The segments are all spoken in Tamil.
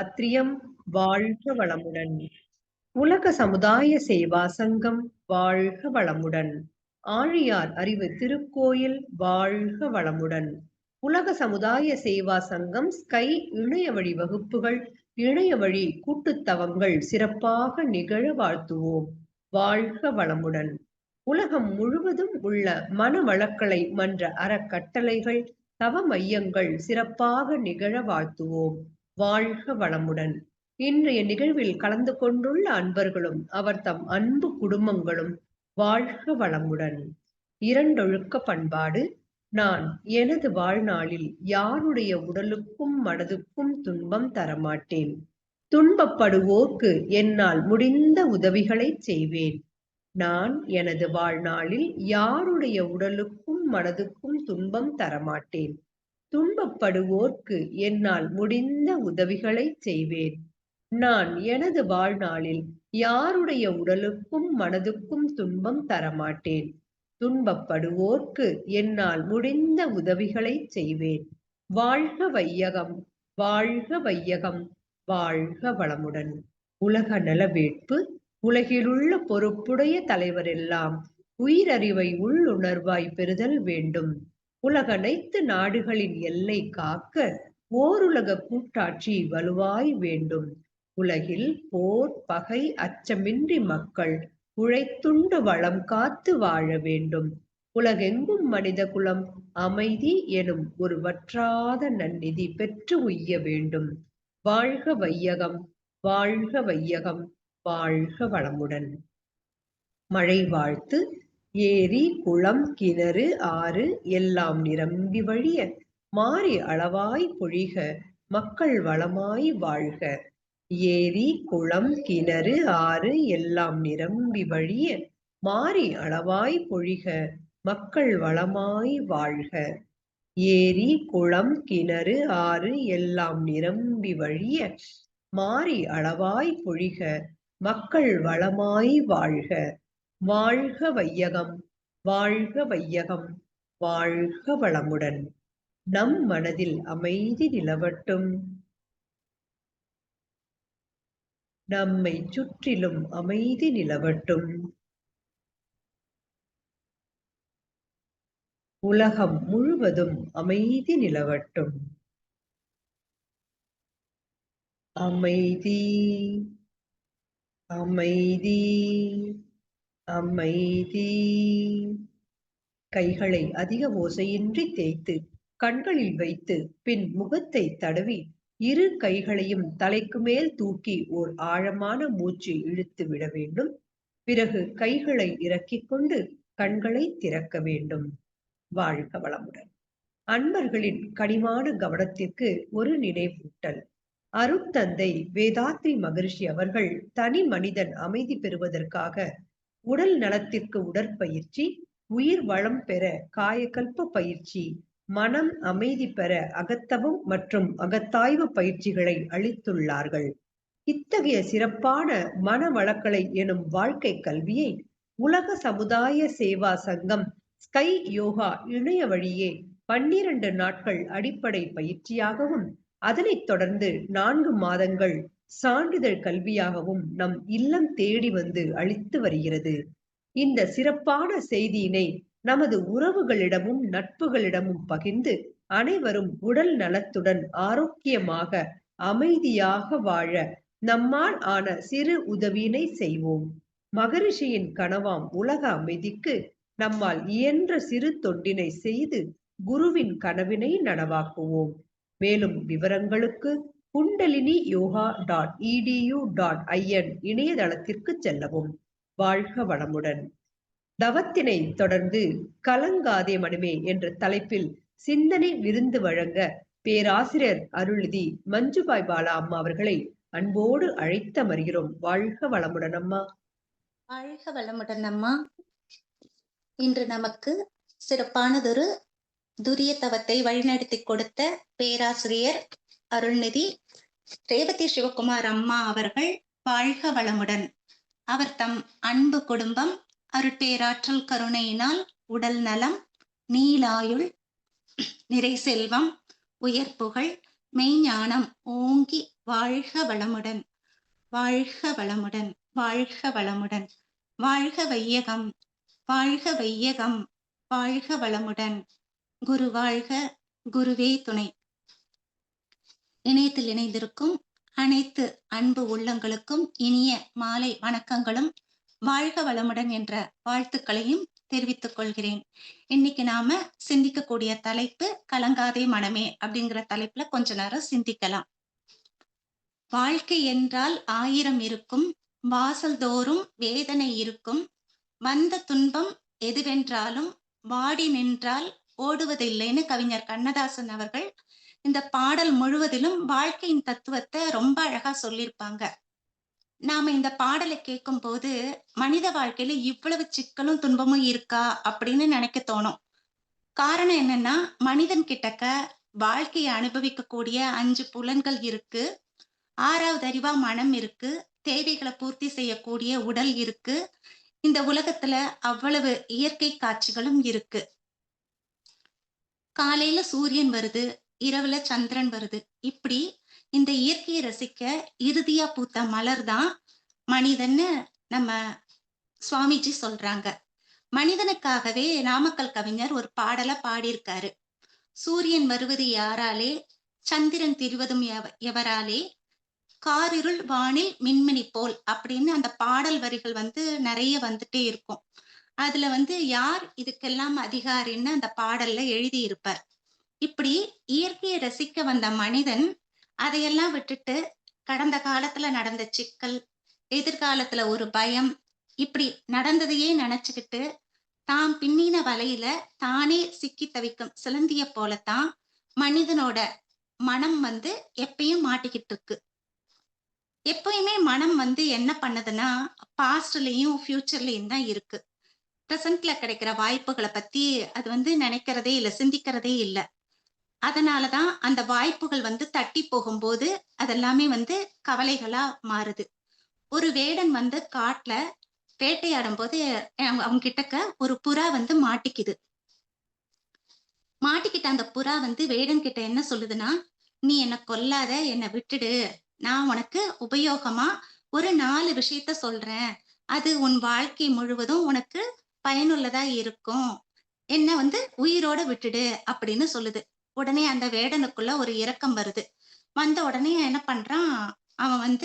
அத்திரியம் வாழ்க வளமுடன். உலக சமுதாய சேவா சங்கம் வாழ்க வளமுடன். ஆழியார் அறிவு திருக்கோயில் வாழ்க வளமுடன். உலக சமுதாய சேவா சங்கம் ஸ்கை இணைய வழி வகுப்புகள், இணைய வழி கூட்டுத்தவங்கள் சிறப்பாக நிகழ வாழ்த்துவோம். வாழ்க வளமுடன். உலகம் முழுவதும் உள்ள மனவளக்கலை மன்ற அறக்கட்டளைகள், தவ மையங்கள் சிறப்பாக நிகழ வாழ்த்துவோம். வாழ்க வளமுடன். இன்றைய நிகழ்வில் கலந்து கொண்டுள்ள அன்பர்களும் அவர் தம் அன்பு குடும்பங்களும் வாழ்க வளமுடன். இரண்டொழுக்க பண்பாடு. நான் எனது வாழ்நாளில் யாருடைய உடலுக்கும் மனதுக்கும் துன்பம் தரமாட்டேன். துன்பப்படுவோர்க்கு என்னால் முடிந்த உதவிகளை செய்வேன். நான் எனது வாழ்நாளில் யாருடைய உடலுக்கும் மனதுக்கும் துன்பம் தரமாட்டேன். துன்பப்படுவோர்க்கு என்னால் முடிந்த உதவிகளை செய்வேன். நான் எனது வாழ்நாளில் யாருடைய உடலுக்கும் மனதுக்கும் துன்பம் தரமாட்டேன். துன்பப்படுவோர்க்கு என்னால் முடிந்த உதவிகளை செய்வேன். வாழ்க வையகம், வாழ்க வையகம், வாழ்க வளமுடன். உலக நலவேட்பு. உலகிலுள்ள பொறுப்புடைய தலைவரெல்லாம் உயிரறிவை உள்ளுணர்வாய் பெறுதல் வேண்டும். உலகனைத்து நாடுகளின் எல்லை காக்க ஓருலக கூட்டாட்சி வலுவாய் வேண்டும். உலகில் போர் பகை அச்சமின்றி மக்கள் உழைத்துண்டு வளம் காத்து வாழ வேண்டும். உலகெங்கும் மனித குலம் அமைதி எனும் ஒரு வற்றாத நன்னிதி பெற்று உய்ய வேண்டும். வாழ்க வையகம், வாழ்க வையகம், வாழ்க வளமுடன். மழை வாழ்த்து. ஏரி குளம் கிணறு ஆறு எல்லாம் நிரம்பி வழிய மாறி அளவாய் பொழிக மக்கள் வளமாய் வாழ்க. ஏரி குளம் கிணறு ஆறு எல்லாம் நிரம்பி வழிய மாறி அளவாய் பொழிக மக்கள் வளமாய் வாழ்க. ஏரி குளம் கிணறு ஆறு எல்லாம் நிரம்பி வழிய மாறி அளவாய் பொழிக மக்கள் வளமாய் வாழ்க. வாழ்க வையகம், வாழ்க வையகம், வாழ்க வளமுடன். நம் மனதில் அமைதி நிலவட்டும். நம்மை சுற்றிலும் அமைதி நிலவட்டும். உலகம் முழுவதும் அமைதி நிலவட்டும். அமைதி, அமைதி, அமைதி. கைகளை அதிக ஓசையின்றி தேய்த்து கண்களில் வைத்து பின் முகத்தை தடவி இரு கைகளையும் தலைக்கு மேல் தூக்கி ஓர் ஆழமான மூச்சு இழுத்து விட வேண்டும். பிறகு கைகளை இறக்கிக் கொண்டு கண்களை திறக்க வேண்டும். வாழ்க வளமுடன். அன்பர்களின் கனிவான கவனத்திற்கு ஒரு நினைவூட்டல். அருட்தந்தை வேதாத்ரி மகரிஷி அவர்கள் தனி மனிதன் அமைதி பெறுவதற்காக உடல் நலத்திற்கு உடற்பயிற்சி, உயிர் வளம் பெற காயகல்ப பயிற்சி, மனம் அமைதி பெற அகத்தவம் மற்றும் அகத்தாய்வு பயிற்சிகளை அளித்துள்ளார்கள். இத்தகைய சிறப்பான மனவளக்கலை எனும் வாழ்க்கை கல்வியை உலக சமுதாய சேவா சங்கம் ஸ்கை யோகா இணைய வழியே 12 நாட்கள் அடிப்படை பயிற்சியாகவும் அதனைத் தொடர்ந்து 4 மாதங்கள் சான்றிதழ் கல்வியாகவும் நம் இல்லம் தேடி வந்து அளித்து வருகிறது. இந்த சிறப்பான செய்தியினை நமது உறவுகளிடமும் நட்புகளிடமும் பகிர்ந்து அனைவரும் உடல் நலத்துடன் ஆரோக்கியமாக அமைதியாக வாழ நம்மால் ஆன சிறு உதவியினை செய்வோம். மகரிஷியின் கனவாம் உலக அமைதிக்கு நம்மால் இயன்ற சிறு தொண்டினை செய்து குருவின் கனவினை நனவாக்குவோம். மேலும் விவரங்களுக்கு kundaliniyoga.edu.in இணையதளத்திற்கு செல்லவும். வாழ்க வளமுடன். தவத்தினை தொடர்ந்து கலங்காதே மனமே என்ற தலைப்பில் சிந்தனை விருந்து வழங்க பேராசிரியர் அருள்நிதி மஞ்சுபாய் பாலா அம்மா அவர்களை அன்போடு அழைத்து அமர்கிறோம். வாழ்க வளமுடன் அம்மா. வாழ்க வளமுடன் அம்மா. இன்று நமக்கு சிறப்பானதொரு துரிய தவத்தை வழிநடத்தி கொடுத்த பேராசிரியர் அருள்நிதி ரேவதி சிவகுமார் அம்மா அவர்கள் வாழ்க வளமுடன். அவர் தம் அன்பு குடும்பம் அருட்பேராற்றல் கருணையினால் உடல் நலம், நீலாயுள், நிறை செல்வம், உயர் புகழ், மெய்ஞானம் ஓங்கி வாழ்க வளமுடன், வாழ்க வளமுடன், வாழ்க வளமுடன், வாழ்க வையகம், வாழ்க வையகம், வாழ்க வளமுடன். குரு வாழ்க, குருவே துணை. இணையத்தில் இணைந்திருக்கும் அனைத்து அன்பு உள்ளங்களுக்கும் இனிய மாலை வணக்கங்களும் வாழ்க வளமுடன் என்ற வாழ்த்துக்களையும் தெரிவித்துக் கொள்கிறேன். இன்னைக்கு நாம சிந்திக்கக்கூடிய தலைப்பு கலங்காதே மனமே அப்படிங்கிற தலைப்புல கொஞ்ச நேரம் சிந்திக்கலாம். வாழ்க்கை என்றால் 1000 இருக்கும், வாசல் தோறும் வேதனை இருக்கும், வந்த துன்பம் எதுவென்றாலும் வாடி நின்றால் ஓடுவதில்லைன்னு கவிஞர் கண்ணதாசன் அவர்கள் இந்த பாடல் முழுவதிலும் வாழ்க்கையின் தத்துவத்தை ரொம்ப அழகா சொல்லியிருப்பாங்க. நாம இந்த பாடலை கேட்கும் போது மனித வாழ்க்கையில இவ்வளவு சிக்கலும் துன்பமும் இருக்கா அப்படின்னு நினைக்க தோணும். காரணம் என்னன்னா, மனிதன் கிட்டக்க வாழ்க்கையை அனுபவிக்கக்கூடிய 5 புலன்கள் இருக்கு, 6வது அறிவா மனம் இருக்கு, தேவைகளை பூர்த்தி செய்யக்கூடிய உடல் இருக்கு, இந்த உலகத்துல அவ்வளவு இயற்கை காட்சிகளும் இருக்கு. காலையில சூரியன் வருது, இரவுல சந்திரன் வருது. இப்படி இந்த இயற்கையை ரசிக்க இறுதியா பூத்த மலர் தான் மனிதன்னு நம்ம சுவாமிஜி சொல்றாங்க. மனிதனுக்காகவே நாமக்கல் கவிஞர் ஒரு பாடலை பாடியிருக்காரு. சூரியன் வருவது யாராலே, சந்திரன் திரிவதும் எவராலே, காரிருள் வானில் மின்மினி போல் அப்படின்னு அந்த பாடல் வரிகள் நிறைய வந்துட்டே இருக்கும். அதுல யார் இதுக்கெல்லாம் அதிகாரின்னு அந்த பாடல்ல எழுதி இருப்பார். இப்படி இயற்கையை ரசிக்க வந்த மனிதன் அதையெல்லாம் விட்டுட்டு கடந்த காலத்துல நடந்த சிக்கல், எதிர்காலத்துல ஒரு பயம், இப்படி நடந்ததையே நினைச்சுக்கிட்டு தாம் பின்னின வலையில தானே சிக்கி தவிக்கும் சிலந்திய போலத்தான் மனிதனோட மனம் எப்பயும் மாட்டிக்கிட்டு இருக்கு. எப்பயுமே மனம் என்ன பண்ணுதுன்னா, பாஸ்ட்லயும் ஃபியூச்சர்லயும் தான் இருக்கு. பிரசன்ட்ல கிடைக்கிற வாய்ப்புகளை பத்தி அது நினைக்கிறதே இல்லை, சிந்திக்கிறதே இல்லை. அதனாலதான் அந்த வாய்ப்புகள் தட்டி போகும்போது அதெல்லாமே கவலைகளா மாறுது. ஒரு வேடன் காட்டுல வேட்டையாடும் போது அவங்க கிட்டக்க ஒரு புறா மாட்டிக்குது. மாட்டிக்கிட்ட அந்த புறா வேடன் கிட்ட என்ன சொல்லுதுன்னா, நீ என்ன கொல்லாத, என்னை விட்டுடு, நான் உனக்கு உபயோகமா ஒரு 4 விஷயத்த சொல்றேன், அது உன் வாழ்க்கை முழுவதும் உனக்கு பயனுள்ளதா இருக்கும், என்ன உயிரோட விட்டுடு அப்படின்னு சொல்லுது. உடனே அந்த வேடனுக்குள்ள ஒரு இரக்கம் வருது. வந்த உடனே என்ன பண்றான், அவன்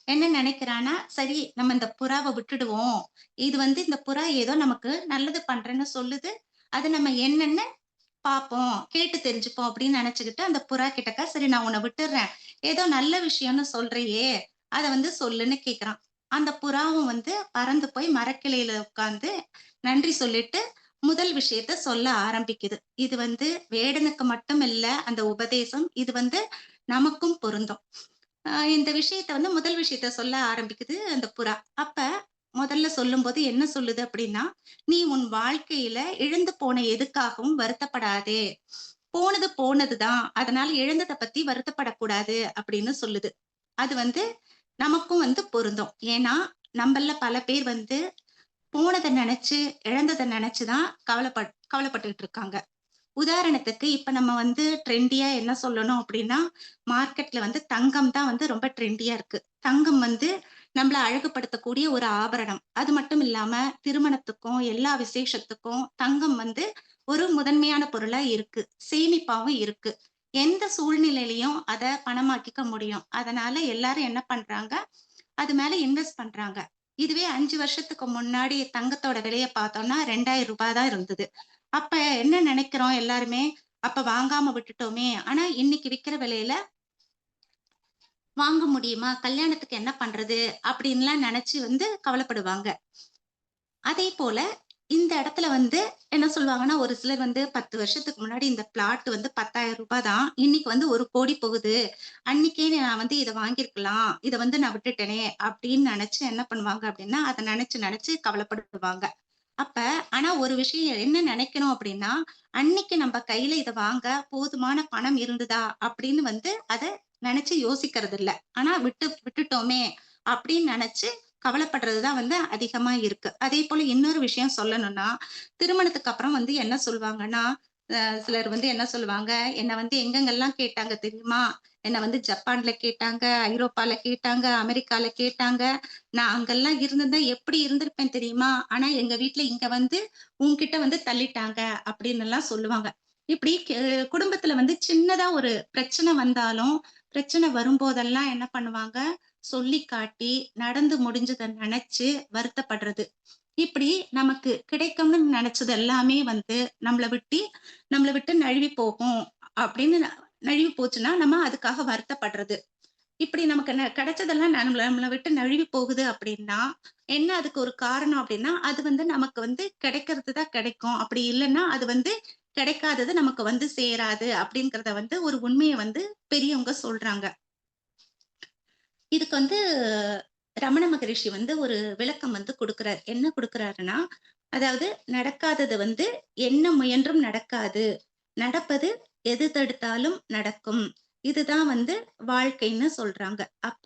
என்ன நினைக்கிறானா, சரி நம்ம இந்த புறாவை விட்டுடுவோம், இது இந்த புறா ஏதோ நமக்கு நல்லது பண்றேன்னு சொல்லுது, அது நம்ம என்னன்னு பாப்போம், கேட்டு தெரிஞ்சுப்போம் அப்படின்னு நினைச்சுக்கிட்டு அந்த புறா கிட்டக்க, சரி நான் உன்னை விட்டுடுறேன், ஏதோ நல்ல விஷயம்னு சொல்றியே, அதை சொல்லுன்னு கேக்குறான். அந்த புறாவும் பறந்து போய் மரக்கிளையில உட்கார்ந்து நன்றி சொல்லிட்டு முதல் விஷயத்த சொல்ல ஆரம்பிக்குது. இது வேடனுக்கு மட்டும் இல்ல அந்த உபதேசம், இது நமக்கும் பொருந்தும். இந்த விஷயத்த முதல் விஷயத்த சொல்ல ஆரம்பிக்குது அந்த புறா. அப்ப முதல்ல சொல்லும்போது என்ன சொல்லுது அப்படின்னா, நீ உன் வாழ்க்கையில இழந்து போன எதுக்காகவும் வருத்தப்படாதே, போனது போனதுதான், அதனால இழந்ததை பத்தி வருத்தப்படக்கூடாது அப்படின்னு சொல்லுது. அது நமக்கும் பொருந்தும். ஏன்னா நம்மள பல பேர் போனதை நினைச்சு இழந்ததை நினைச்சுதான் கவலைப்பட்டுட்டு இருக்காங்க. உதாரணத்துக்கு இப்ப நம்ம ட்ரெண்டியா என்ன சொல்லணும் அப்படின்னா, மார்க்கெட்ல தங்கம் தான் ரொம்ப ட்ரெண்டியா இருக்கு. தங்கம் நம்மள அழகுபடுத்தக்கூடிய ஒரு ஆபரணம். அது மட்டும் இல்லாம திருமணத்துக்கும் எல்லா விசேஷத்துக்கும் தங்கம் ஒரு முதன்மையான பொருளா இருக்கு, சேமிப்பாவும் இருக்கு. எந்த சூழ்நிலையிலையும் அதை பணமாக்கிக்க முடியும். அதனால எல்லாரும் என்ன பண்றாங்க, அது மேல இன்வெஸ்ட் பண்றாங்க. இதுவே 5 வருஷத்துக்கு முன்னாடி தங்கத்தோட விலைய பார்த்தோம்னா 2000 ரூபாய் தான் இருந்தது. அப்ப என்ன நினைக்கிறோம் எல்லாருமே, அப்ப வாங்காம விட்டுட்டோமே, ஆனா இன்னைக்கு விக்கிற விலையில வாங்க முடியுமா, கல்யாணத்துக்கு என்ன பண்றது அப்படின்லாம் நினைச்சு கவலைப்படுவாங்க. அதே போல இந்த இடத்துல என்ன சொல்லுவாங்கன்னா, ஒரு சிலர் 10 வருஷத்துக்கு முன்னாடி இந்த பிளாட் 10,000 ரூபாய் தான், இன்னைக்கு 1 கோடி போகுது, அன்னைக்கே நான் இதை வாங்கியிருக்கலாம், இதை நான் விட்டுட்டேனே அப்படின்னு நினைச்சு என்ன பண்ணுவாங்க அப்படின்னா, அதை நினைச்சு கவலைப்படுவாங்க. அப்ப ஆனா ஒரு விஷயம் என்ன நினைக்கணும் அப்படின்னா, அன்னைக்கு நம்ம கையில இதை வாங்க போதுமான பணம் இருந்ததா அப்படின்னு அதை நினைச்சு யோசிக்கிறது இல்ல. ஆனா விட்டுட்டோமே அப்படின்னு நினைச்சு கவலைப்படுறதுதான் அதிகமா இருக்கு. அதே போல இன்னொரு விஷயம் சொல்லணும்னா, திருமணத்துக்கு அப்புறம் என்ன சொல்லுவாங்கன்னா, சிலர் என்ன சொல்லுவாங்க, என்ன எங்கெங்கெல்லாம் கேட்டாங்க தெரியுமா, என்ன வந்து ஜப்பான்ல கேட்டாங்க, ஐரோப்பால கேட்டாங்க, அமெரிக்கால கேட்டாங்க. நான் அங்கெல்லாம் இருந்திருந்தா எப்படி இருந்திருப்பேன் தெரியுமா? ஆனா எங்க வீட்ல இங்க வந்து உன்கிட்ட வந்து தள்ளிட்டாங்க அப்படின்னுலாம் சொல்லுவாங்க. இப்படி குடும்பத்துல வந்து சின்னதா ஒரு பிரச்சனை வந்தாலும், பிரச்சனை வரும்போதெல்லாம் என்ன பண்ணுவாங்க, சொல்லி காட்டி, நடந்து முடிஞ்சத நெனச்சு வருத்தப்படுறது. இப்படி நமக்கு கிடைக்கும்னு நெனச்சது எல்லாமே வந்து நம்மள விட்டு நழுவி போகும் அப்படின்னு நழுவி போச்சுன்னா, நம்ம அதுக்காக வருத்தப்படுறது. இப்படி நமக்கு கிடைச்சதெல்லாம் நம்மள நம்மள விட்டு நழுவி போகுது அப்படின்னா, என்ன அதுக்கு ஒரு காரணம் அப்படின்னா, அது வந்து நமக்கு வந்து கிடைக்கிறது தான் கிடைக்கும். அப்படி இல்லன்னா, அது வந்து கிடைக்காதது நமக்கு வந்து சேராது அப்படிங்கிறத வந்து ஒரு உண்மைய வந்து பெரியவங்க சொல்றாங்க. இதுக்கு வந்து ரமண மகரிஷி வந்து ஒரு விளக்கம் வந்து குடுக்குறார். என்ன குடுக்குறாருன்னா, அதாவது நடக்காதது வந்து என்ன முயன்றும் நடக்காது. நடப்பது எது தடுத்தாலும் நடக்கும். இதுதான் வந்து வாழ்க்கைன்னு சொல்றாங்க. அப்ப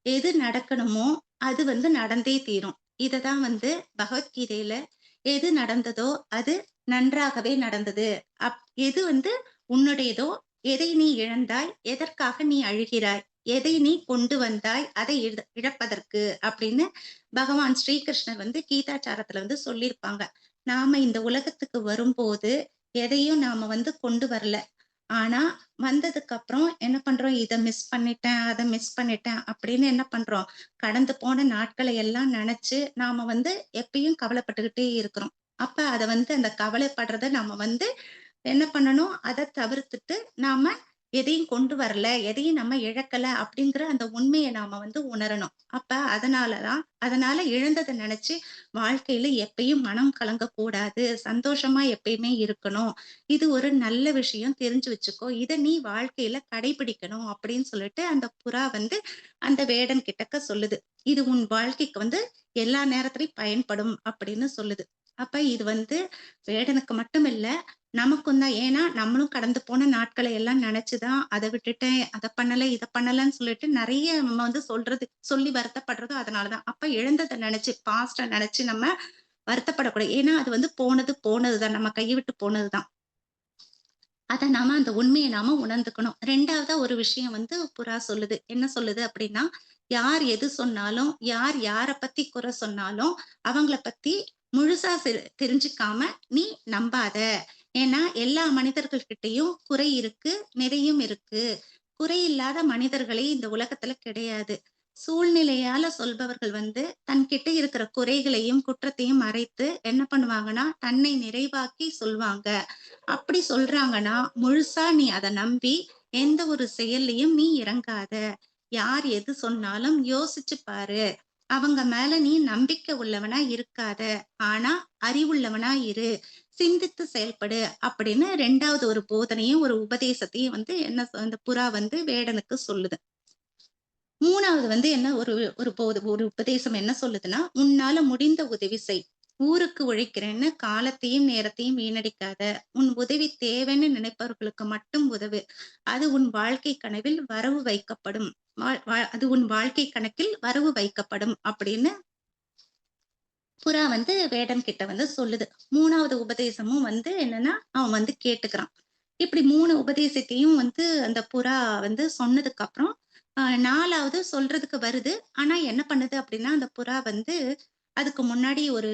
எது நடக்கணுமோ, அது வந்து நடந்தே தீரும். இததான் வந்து பகவத்கீதையில எது நடந்ததோ, அது நன்றாகவே நடந்தது. எது வந்து உன்னுடையதோ, எதை நீ இழந்தாய்? எதற்காக நீ அழுகிறாய்? எதை நீ கொண்டு வந்தாய்? அதை இழப்பதற்கு அப்படின்னு பகவான் ஸ்ரீகிருஷ்ணர் வந்து கீதாச்சாரத்துல வந்து சொல்லியிருப்பாங்க. நாம இந்த உலகத்துக்கு வரும்போது, எதையும் நாம வந்து கொண்டு வரல. ஆனா, வந்ததுக்கு அப்புறம் என்ன பண்றோம்? இத மிஸ் பண்ணிட்டேன், அத மிஸ் பண்ணிட்டேன் அப்படின்னு என்ன பண்றோம்? கடந்து போன நாட்களை எல்லாம் நெனச்சு, நாம வந்து எப்பயும் கவலைப்பட்டுக்கிட்டே இருக்கிறோம். அப்ப அத வந்து அந்த கவலைப்படுறத நம்ம வந்து என்ன பண்ணணும்? அத தவிர்த்துட்டு, நாம எதையும் கொண்டு வரல, எதையும் நம்ம இழக்கல அப்படிங்கிற அந்த உண்மைய நாம வந்து உணரணும். அப்ப அதனால இழந்தத நெனச்சு வாழ்க்கையில எப்பயும் மனம் கலங்கக்கூடாது. சந்தோஷமா எப்பயுமே இருக்கணும். இது ஒரு நல்ல விஷயம் தெரிஞ்சு வச்சுக்கோ. இத நீ வாழ்க்கையில கடைபிடிக்கணும் அப்படின்னு சொல்லிட்டு அந்த புறா வந்து அந்த வேடன் கிட்டக்க சொல்லுது. இது உன் வாழ்க்கைக்கு வந்து எல்லா நேரத்திலயும் பயன்படும் அப்படின்னு சொல்லுது. அப்ப இது வந்து வேடனுக்கு மட்டும் இல்ல, நமக்கும் தான். ஏன்னா, நம்மளும் கடந்து போன நாட்கள எல்லாம் நெனச்சு தான், அத விட்டுட்டேன், அத பண்ணல, இத பண்ணலன்னு சொல்லிட்டு நெறைய நம்ம வந்து சொல்லி வருத்தப்படுறதும் அதனால தான். அப்ப இழந்தத நெனச்சு, பாஸ்ட்ட நெனச்சு நம்ம வருத்தப்படக்கூடாது. ஏன்னா, அது வந்து போனது போனது தான். நம்ம கைய விட்டு போனது தான். அத நாம அந்த உண்மைய நாம உணர்ந்துக்கணும். 2வதா ஒரு விஷயம் வந்து புறா சொல்லுது. என்ன சொல்லுது அப்படின்னா, யார் எது சொன்னாலும், யார் யார பத்தி குறை சொன்னாலும், அவங்கள பத்தி முழுசா தெரிஞ்சுக்காம நீ நம்பாத. ஏன்னா, எல்லா மனிதர்கள் கிட்டயும் குறை இருக்கு, நிறையும் இருக்கு. குறையில்லாத மனிதர்களே இந்த உலகத்துல கிடையாது. சூழ்நிலையால சொல்பவர்கள் வந்து தன்கிட்ட இருக்கிற குறைகளையும், குற்றத்தையும் மறைத்து என்ன பண்ணுவாங்கன்னா, தன்னை நிறைவாக்கி சொல்வாங்க. அப்படி சொல்றாங்கன்னா, முழுசா நீ அத நம்பி, எந்த ஒரு செயல்லயும் நீ இறங்காத. யார் எது சொன்னாலும் யோசிச்சு பாரு. அவங்க மேல நீ நம்பிக்கை உள்ளவனா இருக்காத. ஆனா, அறிவுள்ளவனா இரு. சிந்தித்து செயல்படு. அப்படின்னு 2வது ஒரு போதனையும், ஒரு உபதேசத்தையும் வந்து என்ன அந்த புறா வந்து வேடனுக்கு சொல்லுது. 3வது வந்து என்ன ஒரு ஒரு உபதேசம் என்ன சொல்லுதுன்னா, "உன்னால முடிந்த உதவி செய். ஊருக்கு உழைக்கிறேன்னு காலத்தையும், நேரத்தையும் வீணடிக்காத. உன் உதவி தேவைன்னு நினைப்பவர்களுக்கு மட்டும் உதவு. அது உன் வாழ்க்கை கனவில் வரவு வைக்கப்படும். அது உன் வாழ்க்கை கணக்கில் வரவு வைக்கப்படும்." அப்படின்னு புறா வந்து வேடன் கிட்ட வந்து சொல்லுது. 3வது உபதேசமும் வந்து என்னன்னா, அவன் வந்து கேட்டுக்கிறான். இப்படி 3 உபதேசத்தையும் வந்து அந்த புறா வந்து சொன்னதுக்கு அப்புறம், 4வது சொல்றதுக்கு வருது. ஆனா என்ன பண்ணுது அப்படின்னா, அந்த புறா வந்து அதுக்கு முன்னாடி ஒரு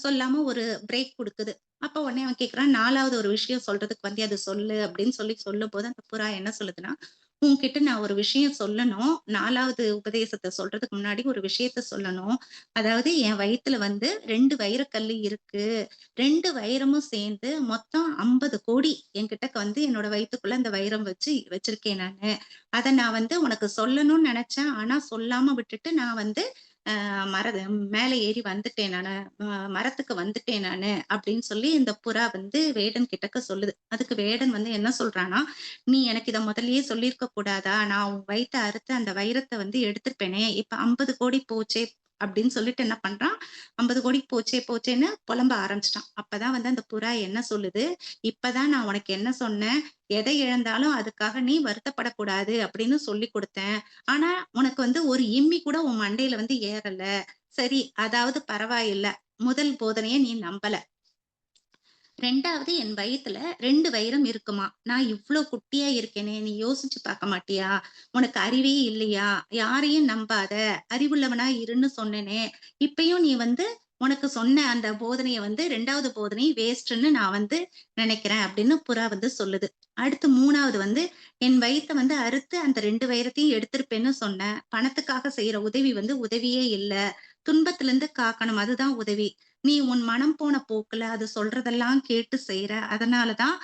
சொல்லாம ஒரு பிரேக் குடுக்குது. அப்ப உடனே அவன் கேட்கிறான், 4வது ஒரு விஷயம் சொல்றதுக்கு வந்தியா? அது சொல்லு அப்படின்னு சொல்லும்போது, அந்த புறா என்ன சொல்லுதுன்னா, உன்கிட்ட நான் ஒரு விஷயம் சொல்லணும். 4வது உபதேசத்த சொல்றதுக்கு முன்னாடி ஒரு விஷயத்த சொல்லணும். அதாவது என் வயித்துல வந்து 2 வைரக்கல்லு இருக்கு. 2 வைரமும் சேர்ந்து மொத்தம் 50,00,00,000 என்கிட்டக்க வந்து என்னோட வயித்துக்குள்ள அந்த வைரம் வச்சிருக்கேன் நானு. அத நான் வந்து உனக்கு சொல்லணும்னு நெனச்சேன். ஆனா சொல்லாம விட்டுட்டு நான் வந்து மர மேல ஏறி வந்துட்டேன் நானு. ம மரத்துக்கு வந்துட்டேன் நானு அப்படின்னு சொல்லி இந்த புறா வந்து வேடன் கிட்டக்க சொல்லுது. அதுக்கு வேடன் வந்து என்ன சொல்றான்னா, "நீ எனக்கு இத முதல்லயே சொல்லியிருக்க கூடாதா? நான் உன் வயித்த அறுத்து அந்த வைரத்த வந்து எடுத்திருப்பேனே! இப்ப 50,00,00,000 போச்சே!" அப்படின்னு சொல்லிட்டு என்ன பண்றான், 50,00,00,000 போச்சே போச்சேன்னு புலம்ப ஆரம்பிச்சுட்டான். அப்பதான் வந்து அந்த புறா என்ன சொல்லுது, "இப்பதான் நான் உனக்கு என்ன சொன்னேன்? எதை இழந்தாலும் அதுக்காக நீ வருத்தப்படக்கூடாது அப்படின்னு சொல்லிக் குடுத்தேன். ஆனா, உனக்கு வந்து ஒரு இம்மி கூட உன் மண்டையில வந்து ஏறல. சரி, அதாவது பரவாயில்ல. முதல் போதனைய நீ நம்பல. 2வது என் வயித்துல 2 வைரம் இருக்குமாம். நான் இவ்ளோ குட்டியா இருக்கேனே! நீ யோசிச்சு பார்க்க மாட்டியா? உனக்கு அறிவே இல்லையா? யாரையும் நம்பாத! அறிவுள்ளவனா இருன்னு சொன்னேனே! இப்பயும் நீ வந்து உனக்கு சொன்ன அந்த போதனைய வந்து 2வது போதனை வேஸ்ட்டுன்னு நான் வந்து நினைக்கிறேன் அப்படின்னு புறா வந்து சொல்லுது. அடுத்து 3வது வந்து என் வயித்த வந்து அறுத்து அந்த 2 வைரத்தையும் எடுத்திருப்பேன்னு சொன்னேன். பணத்துக்காக செய்ற உதவி வந்து உதவியே இல்ல. துன்பத்திலருந்து காக்கணும். அதுதான் உதவி. நீ உன் மனம் போன போக்குல அது சொல்றதெல்லாம் கேட்டு செய்ற. அதனால தான்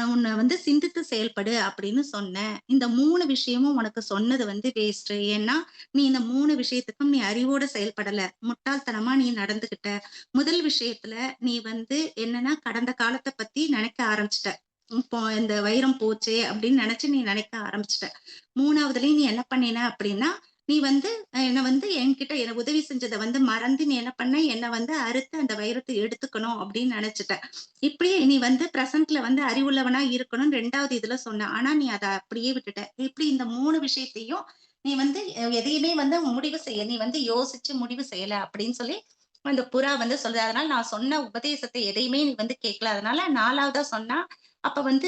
உன்ன வந்து சிந்தித்து செயல்படு அப்படின்னு சொன்னேன். இந்த 3 விஷயமும் உனக்கு சொன்னது வந்து வேஸ்ட்டு. ஏன்னா, நீ இந்த 3 விஷயத்துக்கும் நீ அறிவோட செயல்படல. முட்டாள்தனமா நீ நடந்துகிட்ட. முதல் விஷயத்துல நீ வந்து என்னன்னா, கடந்த காலத்த பத்தி நினைக்க ஆரம்பிச்சுட்ட. இப்போ இந்த வைரம் போச்சே அப்படின்னு நினைச்சு நீ நினைக்க ஆரம்பிச்சுட்ட. 3வதுலயும் நீ என்ன பண்ணின அப்படின்னா, நீ வந்து என்ன வந்து என்கிட்ட எனக்கு உதவி செஞ்சத வந்து மறந்து நீ என்ன பண்ண, என்ன வந்து அறுத்து அந்த வைரத்த எடுத்துக்கணும் அப்படின்னு நெனச்சுட்ட. இப்படியே நீ வந்து பிரசன்ட்ல வந்து அறிவுள்ளவனா இருக்கணும்னு 2வது இதுல சொன்ன. ஆனா நீ அத அப்படியே விட்டுட்ட. இப்படி இந்த 3 விஷயத்தையும் நீ வந்து எதையுமே வந்து முடிவு செய்ய நீ வந்து யோசிச்சு முடிவு செய்யல அப்படின்னு சொல்லி அந்த புறா வந்து சொல்லுது. அதனால நான் சொன்ன உபதேசத்த எதையுமே நீ வந்து கேட்கல. அதனால 4வதா சொன்னா, அப்ப வந்து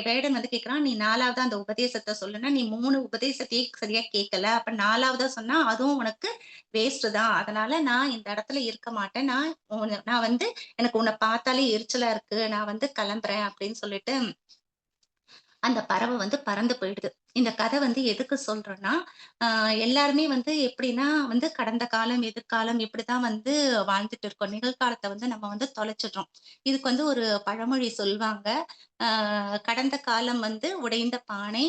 வேடன் வந்து கேட்கிறான், "நீ 4வதா அந்த உபதேசத்த சொல்லுனா, நீ 3 உபதேசத்தையும் சரியா கேட்கல. அப்ப 4வதா சொன்னா, அதுவும் உனக்கு வேஸ்ட் தான். அதனால நான் இந்த இடத்துல இருக்க மாட்டேன். நான் வந்து எனக்கு உன்ன பார்த்தாலே எரிச்சலா இருக்கு. நான் வந்து கிளம்புறேன்" அப்படின்னு சொல்லிட்டு அந்த பறவை வந்து பறந்து போயிடுது. இந்த கதை வந்து எதுக்கு சொல்றேன்னா, அ எல்லாருமே வந்து எப்படின்னா வந்து கடந்த காலம், எதிர்காலம் இப்படித்தான் வந்து வாழ்ந்துட்டு இருக்கோம். நிகழ்காலத்த வந்து நம்ம வந்து தொலைச்சிடுறோம். இதுக்கு வந்து ஒரு பழமொழி சொல்வாங்க. கடந்த காலம் வந்து உடைந்த பானை,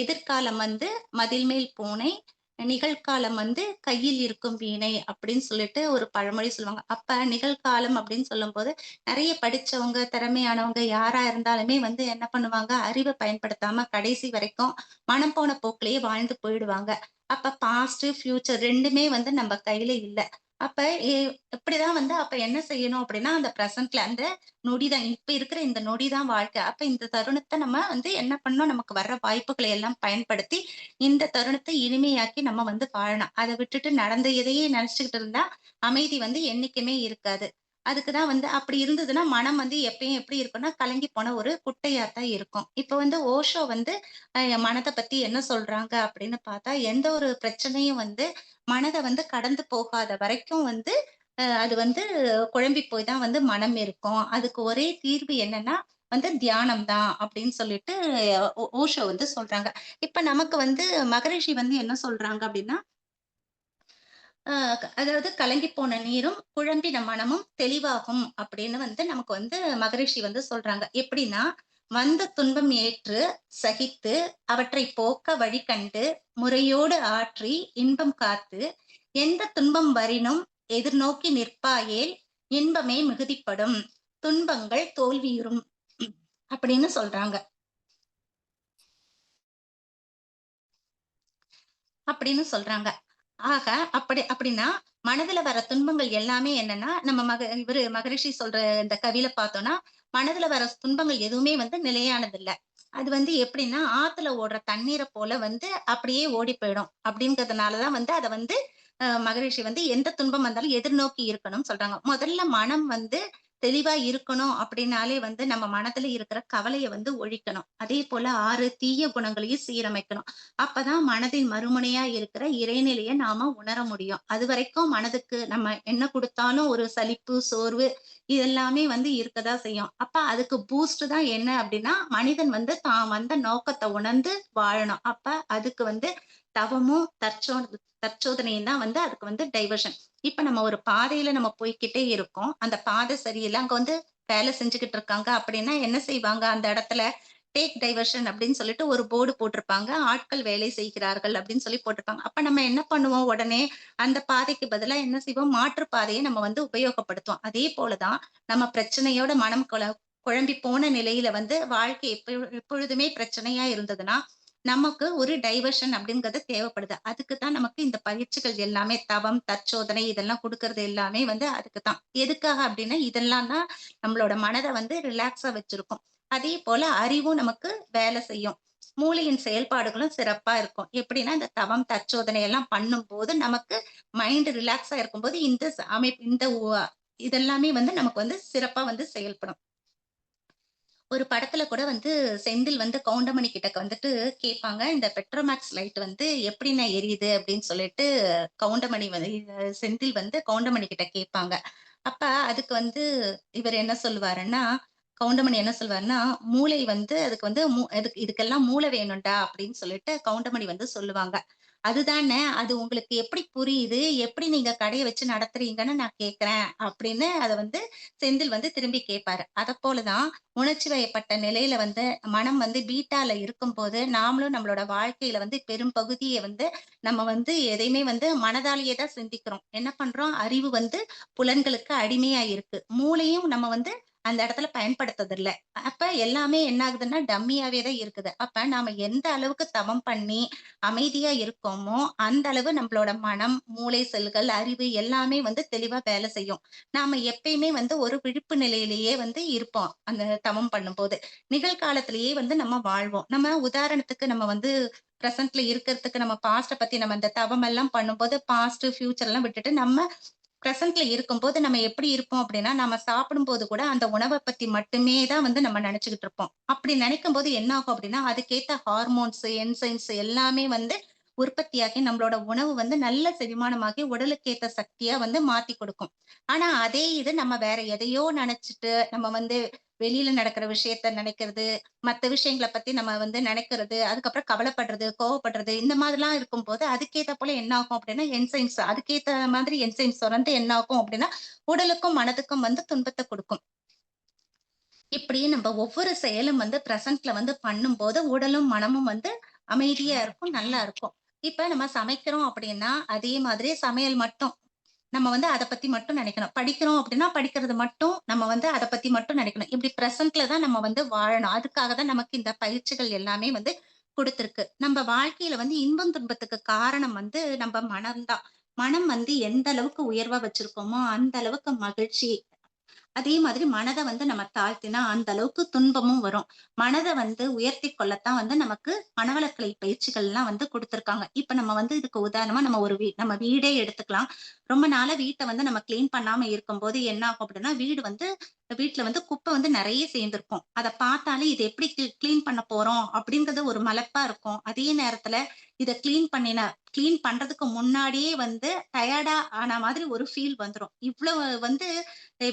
எதிர்காலம் வந்து மதில் மேல் பூனை, நிகழ்காலம் வந்து கையில் இருக்கும் வீணை அப்படின்னு சொல்லிட்டு ஒரு பழமொழி சொல்லுவாங்க. அப்ப நிகழ்காலம் அப்படின்னு சொல்லும்போது, நெறைய படிச்சவங்க, திறமையானவங்க யாரா இருந்தாலுமே வந்து என்ன பண்ணுவாங்க, அறிவ பயன்படுத்தாம கடைசி வரைக்கும் மனம் போன போக்குலயே வாழ்ந்து போயிடுவாங்க. அப்ப பாஸ்ட், ஃபியூச்சர் 2மே வந்து நம்ப கையில இல்ல. அப்ப எ இப்படிதான் வந்து அப்ப என்ன செய்யணும் அப்படின்னா, அந்த பிரசன்ட்ல அந்த நொடி தான். இப்ப இருக்கிற இந்த நொடி தான் வாழ்க்கை. அப்ப இந்த தருணத்த நம்ம வந்து என்ன பண்ணணும், நமக்கு வர்ற வாய்ப்புகளை எல்லாம் பயன்படுத்தி, இந்த தருணத்தை இனிமையாக்கி நம்ம வந்து வாழணும். அத விட்டுட்டு நடந்த எதையே நெனச்சுக்கிட்டு இருந்தா, அமைதி வந்து என்னைக்குமே இருக்காது. அதுக்கு தான் வந்து அப்படி இருந்ததுன்னா, மனம் வந்து எப்பயும் எப்படி இருக்கும்னா, கலங்கி போன ஒரு குட்டையா தான் இருக்கும். இப்ப வந்து ஓஷோ வந்து என் மனத பத்தி என்ன சொல்றாங்க அப்படின்னு பார்த்தா, எந்த ஒரு பிரச்சனையும் வந்து மனத வந்து கடந்து போகாத வரைக்கும் வந்து அது வந்து குழம்பி போய் தான் வந்து மனம் இருக்கும். அதுக்கு ஒரே தீர்வு என்னன்னா, வந்து தியானம் தான் அப்படின்னு சொல்லிட்டு ஓஷோ வந்து சொல்றாங்க. இப்ப நமக்கு வந்து மகரிஷி வந்து என்ன சொல்றாங்க அப்படின்னா, அ அதாவது "கலங்கி போன நீரும், குழம்பின மனமும் தெளிவாகும்" அப்படின்னு வந்து நமக்கு வந்து மகரிஷி வந்து சொல்றாங்க. எப்படின்னா, "வந்த துன்பம் ஏற்று, சகித்து, அவற்றைப் போக்க வழி கண்டு, முறையோடு ஆற்றி, இன்பம் காத்து, எந்தத் துன்பம் வரினும் எதிர்நோக்கி நிற்பாயேல், இன்பமே மிகுதிப்படும். துன்பங்கள் தோல்வியுறும்" அப்படின்னு சொல்றாங்க. அப்படின்னு சொல்றாங்க. ஆக அப்படின்னா, மனதுல வர துன்பங்கள் எல்லாமே என்னன்னா, நம்ம இவரு மகரிஷி சொல்ற இந்த கவியில பார்த்தோம்னா, மனதுல வர துன்பங்கள் எதுவுமே வந்து நிலையானதில்ல. அது வந்து எப்படின்னா, ஆத்துல ஓடுற தண்ணீர போல வந்து அப்படியே ஓடி போயிடும். அப்படிங்கிறதுனால தான் வந்து அத வந்து மகரிஷி வந்து எந்த துன்பம் வந்தாலும் எதிர்நோக்கி இருக்கணும்னு சொல்றாங்க. முதல்ல மனம் வந்து தெளிவா இருக்கணும் அப்படின்னாலே வந்து நம்ம மனதுல இருக்கிற கவலைய வந்து ஒழிக்கணும். அதேபோல 6 தீய குணங்களையும் சீரமைக்கணும். அப்பதான் மனதின் மறுமுனையா இருக்கிற இறைநிலைய நாம உணர முடியும். அதுவரைக்கும் மனதுக்கு நம்ம என்ன குடுத்தாலும் ஒரு சலிப்பு, சோர்வு இதெல்லாமே வந்து இருக்கதான் செய்யும். அப்ப அதுக்கு பூஸ்ட் தான் என்ன அப்டின்னா, மனிதன் வந்து தான் வந்த நோக்கத்த உணர்ந்து வாழணும். அப்ப அதுக்கு வந்து தவமும், தற்சோதனையும் தான் வந்து அதுக்கு வந்து டைவர்ஷன். இப்ப நம்ம ஒரு பாதையில நம்ம போய்க்கிட்டே இருக்கோம். அந்த பாதை சரியில்ல. அங்க வந்து வேலை செஞ்சுகிட்டு இருக்காங்க அப்டின்னா என்ன செய்வாங்க அந்த இடத்துல? டேக் டைவர்ஷன் அப்படின்னு சொல்லிட்டு ஒரு போர்டு போட்டிருப்பாங்க. ஆட்கள் வேலை செய்கிறார்கள் அப்படின்னு சொல்லி போட்டிருப்பாங்க. அப்ப நம்ம என்ன பண்ணுவோம் உடனே, அந்த பாதைக்கு பதிலா என்ன செய்வோம், மாற்று பாதைய நம்ம வந்து உபயோகப்படுத்துவோம். அதே போல தான் நம்ம பிரச்சனையோட மனம் குழம்பி போன நிலையில வந்து வாழ்க்கை எப்பொழுதுமே பிரச்சனையா இருந்ததுன்னா, நமக்கு ஒரு டைவர்ஷன் அப்படிங்கிறது தேவைப்படுது. அதுக்கு தான் நமக்கு இந்த பயிற்சிகள் எல்லாமே தவம், தற்சோதனை இதெல்லாம் குடுக்கறது எல்லாமே வந்து அதுக்கு தான். எதுக்காக அப்படின்னா, இதெல்லாம் தான் நம்மளோட மனத வந்து ரிலாக்ஸா வச்சிருக்கும். அதே போல அறிவும் நமக்கு வேலை செய்யும். மூளையின் செயல்பாடுகளும் சிறப்பா இருக்கும். எப்படின்னா, இந்த தவம், தற்சோதனை எல்லாம் பண்ணும்போது, நமக்கு மைண்ட் ரிலாக்ஸா இருக்கும்போது, இந்த அமைப்பு இந்த இதெல்லாமே வந்து நமக்கு வந்து சிறப்பா வந்து செயல்படும். ஒரு படத்துல கூட வந்து செந்தில் வந்து கவுண்டமணி கிட்ட வந்துட்டு கேட்பாங்க. இந்த பெட்ரோமேக்ஸ் லைட் வந்து எப்படிண்ணே எரியுது அப்படின்னு சொல்லிட்டு கவுண்டமணி வந்து செந்தில் வந்து கவுண்டமணி கிட்ட கேட்பாங்க. அப்ப அதுக்கு வந்து இவர் என்ன சொல்லுவாருன்னா, கவுண்டமணி என்ன சொல்லுவாருன்னா, மூளை வந்து அதுக்கு வந்து இதுக்கெல்லாம் மூளை வேணும்டா அப்படின்னு சொல்லிட்டு கவுண்டமணி வந்து சொல்லுவாங்க. அதுதானே, அது உங்களுக்கு எப்படி புரியுது? எப்படி நீங்க கடைய வச்சு நடத்துறீங்கன்னு நான் கேட்கிறேன் அப்படின்னு அத வந்து செந்தில் வந்து திரும்பி கேட்பாரு. அதப்போல தான் உணர்ச்சி வயப்பட்ட நிலையில வந்து மனம் வந்து பீட்டால இருக்கும்போது, நாமளும் நம்மளோட வாழ்க்கையில வந்து பெரும் பகுதிய வந்து நம்ம வந்து எதையுமே வந்து மனதாலேயே தான் சிந்திக்கிறோம். என்ன பண்றோம்? அறிவு வந்து புலன்களுக்கு அடிமையா இருக்கு. மூளையும் நம்ம வந்து அந்த இடத்துல பயன்படுத்துறதில்ல. அப்ப எல்லாமே என்ன ஆகுதுன்னா, டம்மியாவே தான் இருக்குது. அப்ப நாம எந்த அளவுக்கு தவம் பண்ணி அமைதியா இருக்கோமோ, அந்த அளவு நம்மளோட மனம், மூளை செல்கள், அறிவு எல்லாமே வந்து தெளிவா வேலை செய்யும். நாம எப்பயுமே வந்து ஒரு விழிப்பு நிலையிலேயே வந்து இருப்போம். அந்த தவம் பண்ணும்போது. நிகழ்காலத்திலேயே வந்து நம்ம வாழ்வோம். நம்ம உதாரணத்துக்கு நம்ம வந்து பிரசன்ட்ல இருக்கிறதுக்கு நம்ம பாஸ்ட்ட பத்தி நம்ம இந்த தவம் எல்லாம் பண்ணும்போது பாஸ்ட், ஃபியூச்சர்லாம் விட்டுட்டு நம்ம பிரசன்ட்ல இருக்கும்போது நம்ம எப்படி இருப்போம் அப்படின்னா, நம்ம சாப்பிடும்போது கூட அந்த உணவ பத்தி மட்டுமே தான் வந்து நம்ம நெனச்சுக்கிட்டு இருப்போம். அப்படி நெனைக்கும்போது என்ன ஆகும் அப்படின்னா, அதுக்கேத்த ஹார்மோன்ஸ், என்சைம்ஸ் எல்லாமே வந்து உற்பத்தியாகி நம்மளோட உணவு வந்து நல்ல செரிமானமாகி உடலுக்கு ஏத்த சக்தியா வந்து மாத்தி கொடுக்கும். ஆனா அதே இது நம்ம வேற எதையோ நெனச்சுட்டு, நம்ம வந்து வெளியில நடக்கிற விஷயத்த நெனைக்கிறது, மத்த விஷயங்கள பத்தி நம்ம வந்து நெனைக்கிறது, அதுக்கப்புறம் கவலைப்படுறது, கோவப்படுறது இந்த மாதிரிலாம் இருக்கும்போது, அதுக்கேத்த போல என்ன ஆகும் அப்படின்னா, என்சைம்ஸ் அதுக்கேத்த மாதிரி என்சைம்ஸ் சுரந்து என்ன ஆகும் அப்படின்னா, உடலுக்கும், மனதுக்கும் வந்து துன்பத்த குடுக்கும். இப்படி நம்ம ஒவ்வொரு செயலும் வந்து பிரசன்ட்ல வந்து பண்ணும்போது, உடலும், மனமும் வந்து அமைதியா இருக்கும், நல்லா இருக்கும். இப்ப நம்ம சமைக்கிறோம் அப்படின்னா, அதே மாதிரி சமையல் மட்டும் நம்ம வந்து அத பத்தி மட்டும் நெனைக்கணும். படிக்கிறோம் அப்படின்னா, படிக்கிறது மட்டும் நம்ம வந்து அத பத்தி மட்டும் நெனைக்கணும். இப்படி பிரசன்ட்ல தான் நம்ம வந்து வாழணும். அதுக்காக தான் நமக்கு இந்த பயிற்சிகள் எல்லாமே வந்து குடுத்திருக்கு. நம்ப வாழ்க்கையில வந்து இன்பம், துன்பத்துக்கு காரணம் வந்து நம்ப மனம் தான். மனம் வந்து எந்த அளவுக்கு உயர்வா வச்சிருக்கோமோ, அந்த அளவுக்கு மகிழ்ச்சி, அதே மாதிரி மனத வந்து நம்ம தாழ்த்தினா, அந்த அளவுக்கு துன்பமும் வரும். மனத வந்து உயர்த்திக் கொள்ளத்தான் வந்து நமக்கு மனவளக்கலை பயிற்சிகள்லாம் வந்து குடுத்திருக்காங்க. இப்ப நம்ம வந்து இதுக்கு உதாரணமா நம்ம ஒரு நம்ம வீடே எடுத்துக்கலாம். ரொம்ப நாளா வீட்ட வந்து நம்ம கிளீன் பண்ணாம இருக்கும்போது என்ன ஆகும் அப்படின்னா, வீட்ல வந்து குப்பை வந்து நெறைய சேர்ந்திருக்கும். அத பார்த்தாலே இது எப்படி கிளீன் பண்ண போறோம் அப்படிங்கிறது ஒரு மலைப்பா இருக்கும். அதே நேரத்துல இத கிளீன் பண்றதுக்கு முன்னாடியே வந்து டயர்டா ஆன மாதிரி ஒரு ஃபீல் வந்துரும். இவ்வளவு வந்து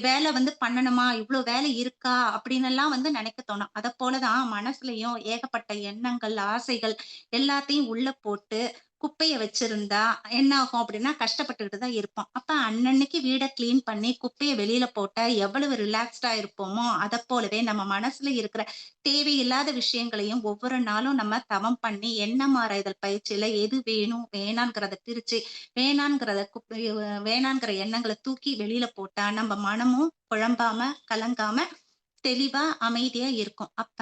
வேலை வந்து பண்ணணுமா? இவ்ளோ வேலை இருக்கா? அப்படின்னெல்லாம் வந்து நெனைக்க தோணும். அதப்போல தான் மனசுலயும் ஏகப்பட்ட எண்ணங்கள், ஆசைகள் எல்லாத்தையும் உள்ள போட்டு குப்பைய வச்சிருந்தா என்ன ஆகும் அப்படின்னா, கஷ்டப்பட்டுக்கிட்டு தான் இருப்போம். அப்ப அன்னன்னைக்கு வீட கிளீன் பண்ணி குப்பைய வெளியில போட்டா எவ்வளவு ரிலாக்ஸ்டா இருப்போமோ, அதப்போலவே நம்ம மனசுல இருக்கிற தேவையில்லாத விஷயங்களையும் ஒவ்வொரு நாளும் நம்ம தவம் பண்ணி எண்ணம் ஆராய்தல் பயிற்சியில எது வேணும், வேணாங்கிறத பிரிச்சு வேணாங்கிறத வேணாங்கிற எண்ணங்கள தூக்கி வெளியில போட்டா, நம்ம மனமும் குழம்பாம, கலங்காம, தெளிவா, அமைதியா இருக்கும். அப்ப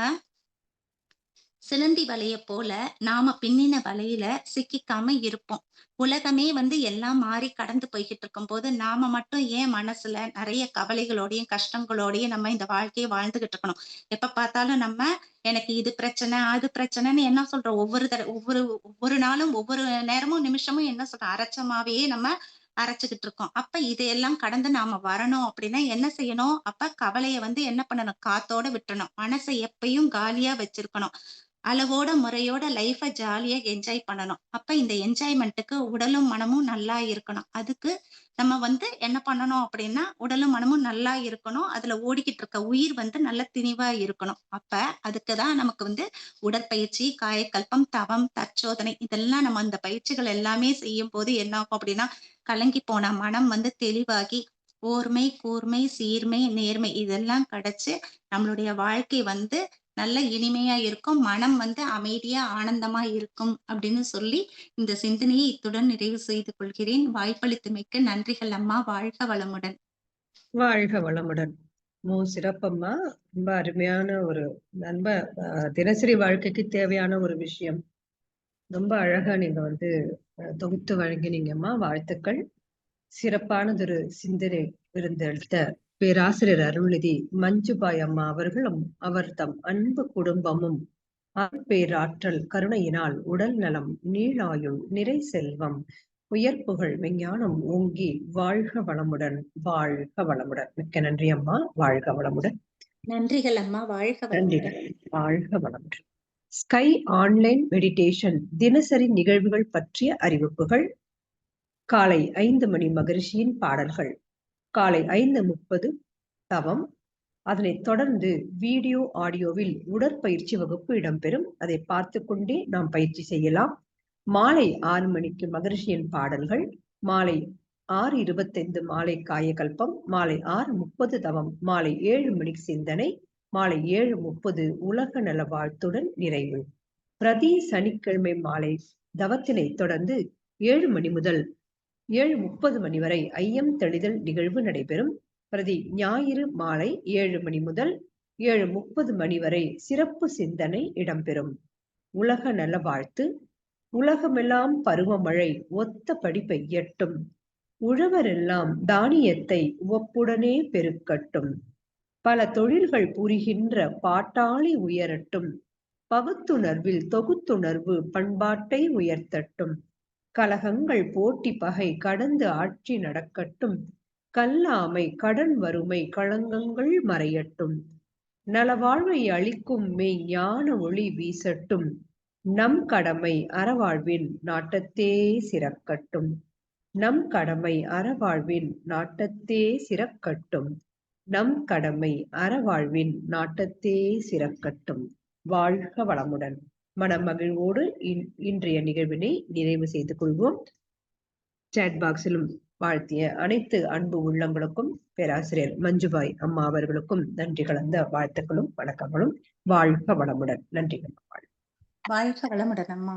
சிலந்தி வலைய போல நாம பின்னின வலையில சிக்கிக்காம இருப்போம். உலகமே வந்து எல்லாம் மாறி கடந்து போய்க்கிட்டு இருக்கும்போது, நாம மட்டும் ஏன் மனசுல நெறைய கவலைகளோடையும், கஷ்டங்களோடையும் நம்ம இந்த வாழ்க்கைய வாழ்ந்துகிட்டு இருக்கணும். எப்ப பார்த்தாலும் நம்ம எனக்கு இது பிரச்சனை, அது பிரச்சனைன்னு என்ன சொல்றோம்? ஒவ்வொரு ஒவ்வொரு நாளும், ஒவ்வொரு நேரமும், நிமிஷமும் என்ன சொல்றோம்? அரைச்ச மாவையே நம்ம அரைச்சுக்கிட்டு இருக்கோம். அப்ப இதையெல்லாம் கடந்து நாம வரணும் அப்படின்னா என்ன செய்யணும்? அப்ப கவலைய வந்து என்ன பண்ணணும்? காத்தோட விட்டுறணும். மனச எப்பயும் காலியா வச்சிருக்கணும். அளவோட, முறையோட லைஃப ஜாலியா என்ஜாய் பண்ணணும். அப்ப இந்த என்ஜாய்மென்ட்க்கு உடலும், மனமும் நல்லா இருக்கணும். அதுக்கு நம்ம வந்து என்ன பண்ணணும் அப்படின்னா, உடலும், மனமும் நல்லா இருக்கணும். அதுல ஓடிக்கிட்டு இருக்க உயிர் வந்து நல்ல திணிவா இருக்கணும். அப்ப அதுக்கு தான் நமக்கு வந்து உடற்பயிற்சி, காயக்கல்பம், தவம், தற்சோதனை இதெல்லாம் நம்ம அந்த பயிற்சிகள் எல்லாமே செய்யும்போது என்ன ஆகும் அப்படின்னா, கலங்கி போன மனம் வந்து தெளிவாகி, ஓர்மை, கூர்மை, சீர்மை, நேர்மை இதெல்லாம் கிடைச்சு, நம்மளுடைய வாழ்க்கை வந்து நல்ல இனிமையா இருக்கும். மனம் வந்து அமைதியா, ஆனந்தமா இருக்கும் அப்படின்னு சொல்லி, இந்த சிந்தனையை இத்துடன் நிறைவு செய்து கொள்கிறேன். வாய்ப்பளித்தமைக்கு நன்றிகள் அம்மா. வாழ்க வளமுடன். வாழ்க வளமுடன். சிறப்பம்மா. ரொம்ப அருமையான ஒரு நம்ப தினசரி வாழ்க்கைக்கு தேவையான ஒரு விஷயம். ரொம்ப அழகா நீங்க வந்து தொகுத்து வழங்கினீங்கம்மா. வாழ்த்துக்கள். சிறப்பானதொரு சிந்தனை விருந்தளித்த பேராசிரியர் அருள்நிதி மஞ்சுபாய் அம்மா அவர்களும், அவர் தம் அன்பு குடும்பமும் பேராற்றல் கருணையினால் உடல் நலம், நீளாயுள், நிறை செல்வம், உயர் புகழ், விஞ்ஞானம் ஓங்கி வாழ்க வளமுடன், வாழ்க வளமுடன். மிக்க நன்றி அம்மா. வாழ்க வளமுடன். நன்றிகள் அம்மா. வாழ்க வளமுடன். நன்றிகள். வாழ்க வளமுடன். ஸ்கை ஆன்லைன் மெடிடேஷன் தினசரி நிகழ்வுகள் பற்றிய அறிவிப்புகள். காலை 5 மணி மகரிஷியின் பாடல்கள். காலை 5:30 தவம். அதனைத் தொடர்ந்து வீடியோ ஆடியோவில் உடற்பயிற்சி வகுப்பு இடம்பெறும். அதை பார்த்து கொண்டே நாம் பயிற்சி செய்யலாம். மாலை 6 மணிக்கு மகரிஷியின் பாடல்கள். மாலை 6:25 மாலை காயகல்பம். மாலை 6:30 தவம். மாலை 7 மணிக்கு சிந்தனை. மாலை 7:30 உலக நல வாழ்த்துடன் நிறைவு. பிரதி சனிக்கிழமை மாலை தவத்தினை தொடர்ந்து 7 மணி முதல் 7:30 மணி வரை ஐயம் தெளிதல் நிகழ்வு நடைபெறும். பிரதி ஞாயிறு மாலை 7 மணி முதல் 7:30 மணி வரை சிறப்பு சிந்தனை இடம்பெறும். உலக நல வாழ்த்து. உலகமெல்லாம் பருவமழை ஒத்தபடி பெய்யட்டும். உழவரெல்லாம் தானியத்தை உவப்புடனே பெருக்கட்டும். பல தொழில்கள் புரிகின்ற பாட்டாளி உயரட்டும். பகுத்துணர்வில் தொகுத்துணர்வு பண்பாட்டை உயர்த்தட்டும். கலகங்கள் போட்டி பகை கடந்து ஆட்சி நடக்கட்டும். கல்லாமை கடன் வறுமை களங்கங்கள் மறையட்டும். நலவாழ்வை அளிக்கும் மெய் ஞான ஒளி வீசட்டும். நம் கடமை அறவாழ்வின் நாட்டத்தே சிறக்கட்டும். நம் கடமை அறவாழ்வின் நாட்டத்தே சிறக்கட்டும். நம் கடமை அறவாழ்வின் நாட்டத்தே சிறக்கட்டும். வாழ்க வளமுடன். மனமகிழ்வோடு இன்றைய நிகழ்வினை நிறைவு செய்து கொள்வோம். சாட் பாக்ஸிலும் வாழ்த்திய அனைத்து அன்பு உள்ளங்களுக்கும் பேராசிரியர் மஞ்சுபாய் அம்மா அவர்களுக்கும் நன்றி கலந்த வாழ்த்துக்களும் வணக்கங்களும். வாழ்க வளமுடன். நன்றி. வாழ்க வளமுடன் அம்மா.